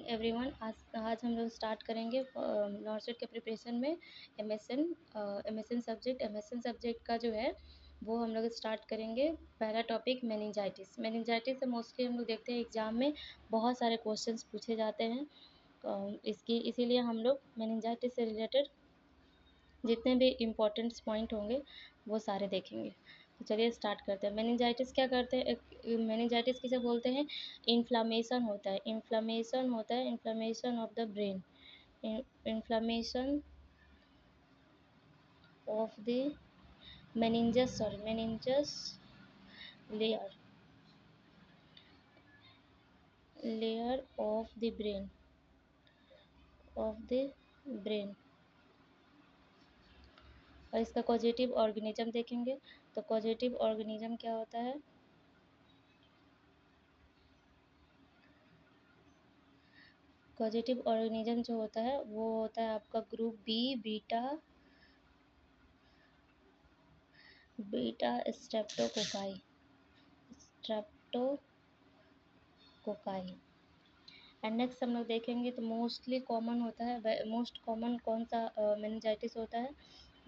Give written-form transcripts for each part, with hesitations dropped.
Everyone. आज हम लोग स्टार्ट करेंगे नॉर्सेट के प्रिपरेशन में एमएसएन सब्जेक्ट का जो है वो हम लोग स्टार्ट करेंगे। पहला टॉपिक मेनिंजाइटिस से मोस्टली हम लोग देखते हैं एग्ज़ाम में बहुत सारे क्वेश्चंस पूछे जाते हैं। इसीलिए हम लोग मेनिंजाइटिस से रिलेटेड जितने भी इम्पोर्टेंट्स पॉइंट होंगे वो सारे देखेंगे। तो चलिए स्टार्ट करते हैं। मेनिंजाइटिस क्या करते हैं? मेनिंजाइटिस किसे बोलते हैं? इन्फ्लामेशन होता है inflammation of the brain, inflammation of the meninges layer of the brain. और इसका कॉजेटिव ऑर्गेनिज्म देखेंगे। तो कॉजेटिव ऑर्गेनिज्म क्या होता है? कॉजेटिव ऑर्गेनिज्म जो होता है वो होता है आपका group B, beta streptococci. And next हम लोग देखेंगे तो मोस्टली कॉमन होता है, मोस्ट कॉमन कौन सा मेनिंजाइटिस होता है?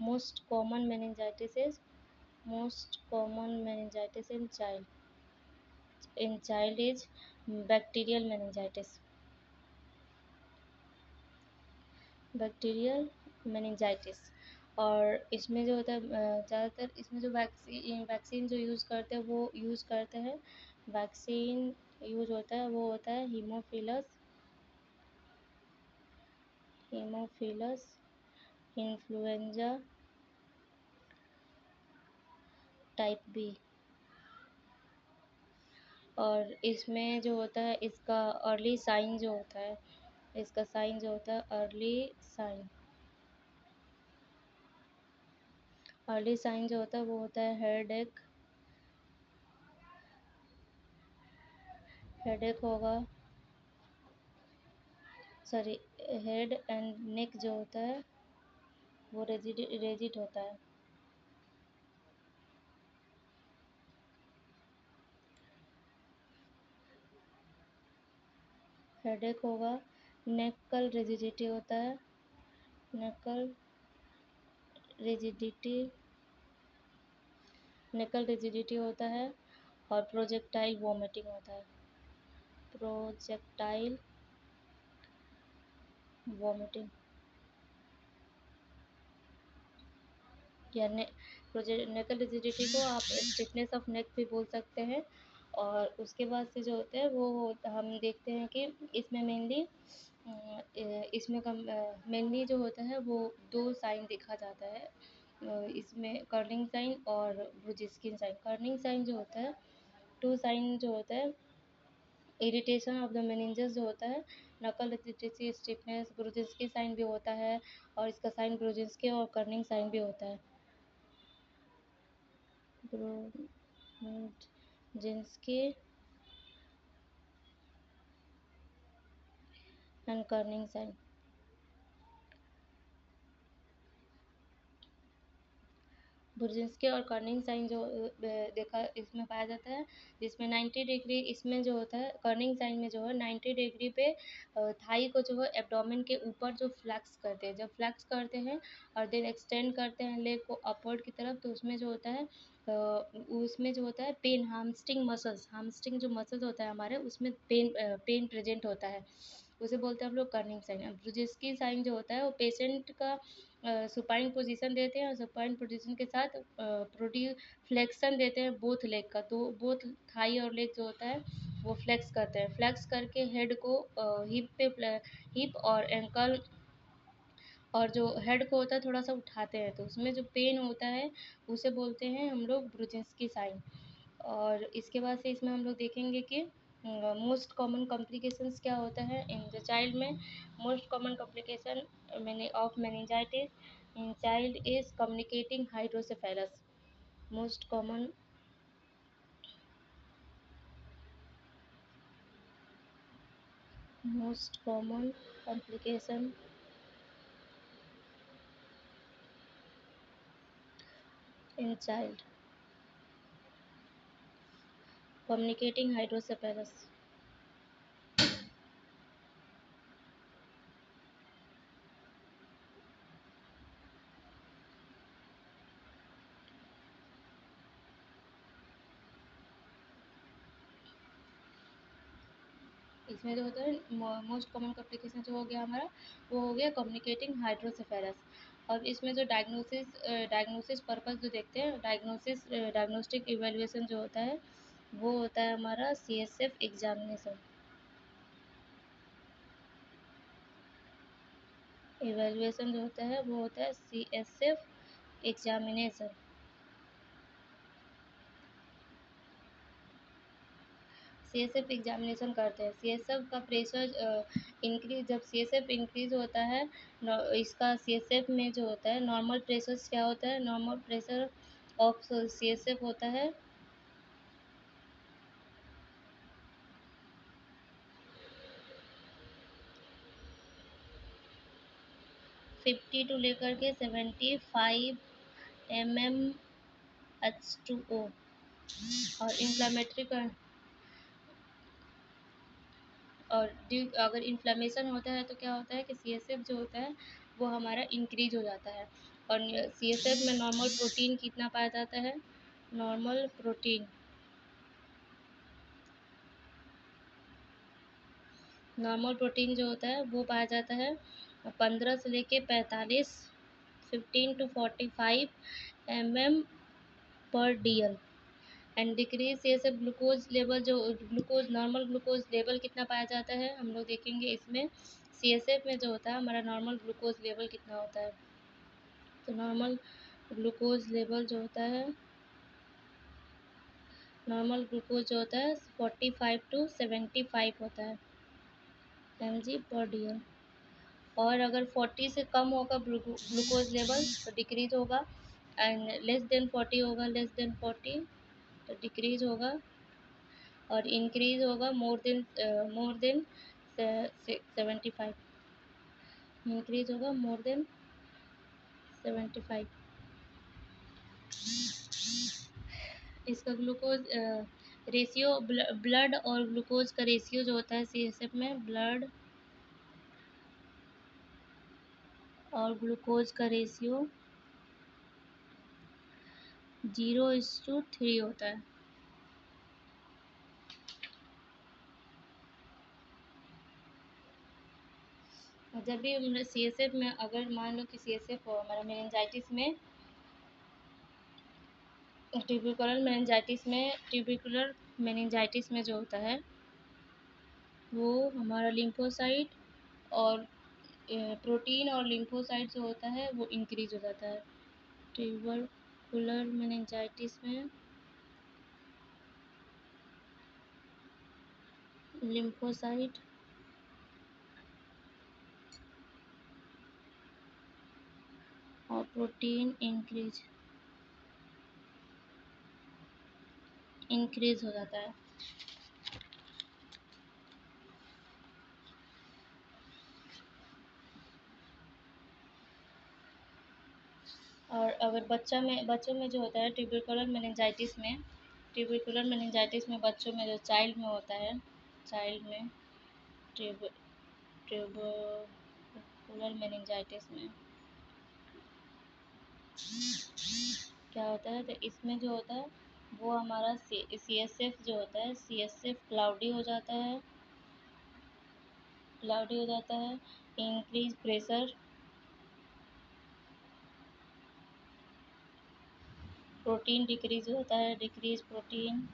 Most common meningitis in child is bacterial meningitis. और इसमें जो होता है ज़्यादातर इसमें जो वैक्सीन जो यूज़ करते हैं वो वैक्सीन यूज होता है वो होता है हीमोफिलस इन्फ्लुएंजा टाइप बी। और इसमें जो होता है इसका अर्ली साइन जो होता है अर्ली साइन जो होता है वो होता है हेडेक होगा, सॉरी, हेड एंड नेक जो होता है वो रेजिट होता है। हेडेक होगा, नेकल रिजिडिटी होता है, नेकल रिजिडिटी होता है। और प्रोजेक्टाइल वॉमिटिंग होता है, प्रोजेक्टाइल वॉमिटिंग या नेकल रिजिडिटी को आप स्टिफनेस ऑफ नेक भी बोल सकते हैं। और उसके बाद से जो होता है वो हम देखते हैं कि इसमें मेनली जो होता है वो दो साइन देखा जाता है इसमें, कर्निंग साइन और ब्रुजिस्किन साइन। कर्निंग साइन जो होता है, टू साइन जो होता है, इरिटेशन ऑफ द मेनिंजस जो होता है, नकल रिजिडिटी, स्टिफनेस, ब्रुजिस्की साइन भी होता है। और इसका साइन ब्रुजिस्की और कर्निंग साइन भी होता है, ब्रुजिस्की एंड कर्निंग साइन। ब्रुजिन्स्की और कर्निंग साइन जो देखा इसमें पाया जाता है, जिसमें 90 डिग्री इसमें जो होता है कर्निंग साइन में जो है 90 डिग्री पे थाई को जो है एब्डोमेन के ऊपर जो फ्लैक्स करते हैं, जब फ्लैक्स करते हैं और देन एक्सटेंड करते हैं लेग को अपवर्ड की तरफ, तो उसमें जो होता है पेन, हामस्ट्रिंग जो मसल्स होता है हमारे उसमें पेन प्रेजेंट होता है, उसे बोलते हैं हम लोग कर्निंग साइन। अब ब्रुजिस्की साइन जो होता है वो पेशेंट का सुपाइन पोजीशन देते हैं और सुपाइन पोजीशन के साथ फ्लेक्शन देते हैं बोथ लेग का, तो बोथ थाई और लेग जो होता है वो फ्लेक्स करते हैं, फ्लेक्स करके हेड को हिप और एंकल और जो हेड को होता है थोड़ा सा उठाते हैं, तो उसमें जो पेन होता है उसे बोलते हैं हम लोग ब्रुजिन्स्की साइन। और इसके बाद से इसमें हम लोग देखेंगे कि मोस्ट कॉमन कॉम्प्लिकेशंस क्या होता है इन द चाइल्ड में। Most common complication of meningitis in child is communicating hydrocephalus. Most common complication in child communicating hydrocephalus. इसमें जो होता है मोस्ट कॉमन कॉम्प्लिकेशन जो हो गया हमारा, वो हो गया कम्युनिकेटिंग हाइड्रोसेफेलस। और इसमें जो डायग्नोसिस पर्पस जो देखते हैं, डायग्नोस्टिक इवेल्युएशन जो होता है वो होता है हमारा CSF एग्जामिनेशन। इवेल्युएशन जो होता है वो होता है CSF एग्जामिनेशन। CSF एग्जामिनेशन करते हैं। CSF का प्रेशर इंक्रीज, जब CSF इंक्रीज होता है, इसका CSF में जो होता है नॉर्मल प्रेशर क्या होता है, नॉर्मल प्रेशर ऑफ CSF होता है 50 टू लेकर के 75 mmHg। और इन्फ्लामेटरी का, और अगर इन्फ्लामेशन होता है तो क्या होता है कि CSF जो होता है वो हमारा इंक्रीज हो जाता है। और CSF में नॉर्मल प्रोटीन कितना पाया जाता है, नॉर्मल प्रोटीन, नॉर्मल प्रोटीन जो होता है वो पाया जाता है 15 से लेके 45, 15 to 45 mm/dl। And decrease CSF glucose level, जो ग्लूकोज नॉर्मल ग्लूकोज लेवल कितना पाया जाता है, हम लोग देखेंगे इसमें CSF में जो होता है हमारा नॉर्मल ग्लूकोज लेवल कितना होता है। तो नॉर्मल ग्लूकोज लेवल जो होता है, नॉर्मल ग्लूकोज जो होता है 45 to 75 होता है mg/dl। और अगर 40 से कम होगा ग्लूकोज लेवल तो डिक्रीज होगा, एंड लेस देन 40 होगा, लेस देन 40 तो डिक्रीज होगा, और इंक्रीज होगा मोर देन 75, इंक्रीज होगा मोर देन 75। इसका ग्लूकोज रेशियो, ब्लड और ग्लूकोज का रेशियो जो होता है CSF में, ब्लड और ग्लूकोज का रेशियो 0:3 होता है। जब भी CSF में, अगर मान लो कि CSF हो हमारा मेनिंजाइटिस में, ट्यूबिकुलर मेनिंजाइटिस में जो होता है वो हमारा लिम्फोसाइट और प्रोटीन और लिम्फोसाइट जो होता है वो इंक्रीज हो जाता है। ट्यूबरकुलर मेनिंजाइटिस में लिम्फोसाइट और प्रोटीन इंक्रीज हो जाता है। और अगर बच्चों में जो होता है ट्यूबिकुलर मेनिंजाइटिस में बच्चों में, जो चाइल्ड में होता है, चाइल्ड में ट्यूबरकुलर मेनिंजाइटिस में क्या होता है, तो इसमें जो होता है वो हमारा CSF जो होता है, CSF क्लाउडी हो जाता है, इंक्रीज प्रेशर, प्रोटीन डिक्रीज होता है, डिक्रीज प्रोटीन,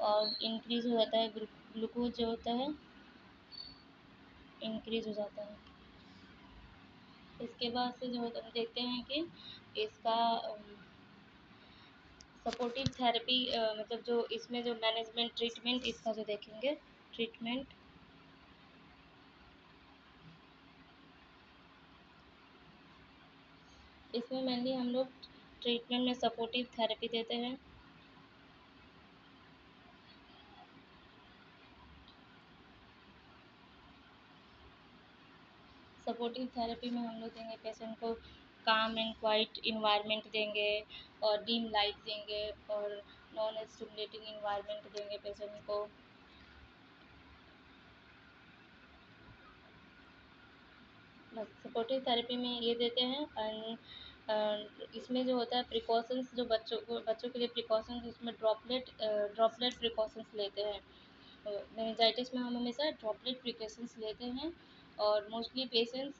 और इंक्रीज हो जाता है ग्लूकोज जो होता है इंक्रीज हो जाता है। इसके बाद से जो होता है, हम देखते हैं कि इसका सपोर्टिव थेरेपी, मतलब जो इसमें जो मैनेजमेंट ट्रीटमेंट इसका जो देखेंगे, ट्रीटमेंट इसमें मेनली हम लोग ट्रीटमेंट में सपोर्टिव थेरेपी देते हैं। सपोर्टिव थेरेपी में हम लोग देंगे पेशेंट को काम एंड क्वाइट इन्वायरमेंट देंगे, और डीम लाइट देंगे, और नॉन स्टिमुलेटिंग इन्वायरमेंट देंगे पेशेंट को। बस सपोर्टिव थेरेपी में ये देते हैं। इसमें जो होता है प्रिकॉशंस, जो बच्चों के लिए प्रिकॉशंस, इसमें ड्रॉपलेट प्रिकॉशंस लेते हैं। मेनिंजाइटिस में हम हमेशा ड्रॉपलेट प्रिकॉशंस लेते हैं। और मोस्टली पेशेंट्स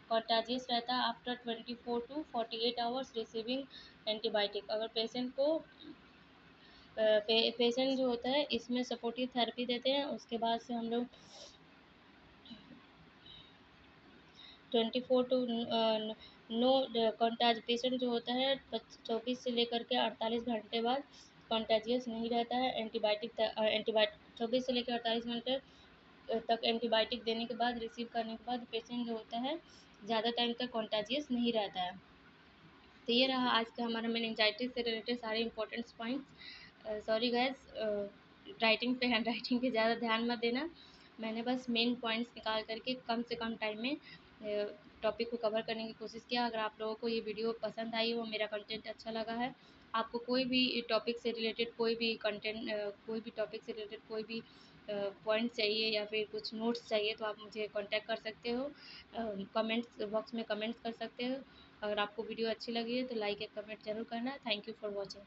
कंटाजियस रहता है after 24 to 48 hours receiving antibiotic. अगर पेशेंट जो होता है इसमें सपोर्टिव थेरेपी देते हैं, उसके बाद से हम लोग 24 टू नो कॉन्टाज पेशेंट जो होता है 24 से लेकर के 48 घंटे बाद कॉन्टाजियस नहीं रहता है। एंटीबायोटिक 24 से लेकर 48 घंटे तक एंटीबायोटिक देने के बाद, रिसीव करने के बाद पेशेंट जो होता है ज़्यादा टाइम तक कॉन्टाजियस नहीं रहता है। तो ये रहा आज का हमारा मेनिंजाइटिस से रिलेटेड सारे importance points. Sorry gas, writing पे हैंड राइटिंग पे ज़्यादा ध्यान मत देना। मैंने बस मेन पॉइंट्स निकाल करके कम से कम टाइम में टॉपिक को कवर करने की कोशिश किया। अगर आप लोगों को ये वीडियो पसंद आई हो, मेरा कंटेंट अच्छा लगा है, आपको कोई भी टॉपिक से रिलेटेड कोई भी टॉपिक से रिलेटेड कोई भी पॉइंट चाहिए या फिर कुछ नोट्स चाहिए, तो आप मुझे कांटेक्ट कर सकते हो। कमेंट्स बॉक्स में कमेंट्स कर सकते हो। अगर आपको वीडियो अच्छी लगी है तो लाइक या कमेंट ज़रूर करना। Thank you for watching.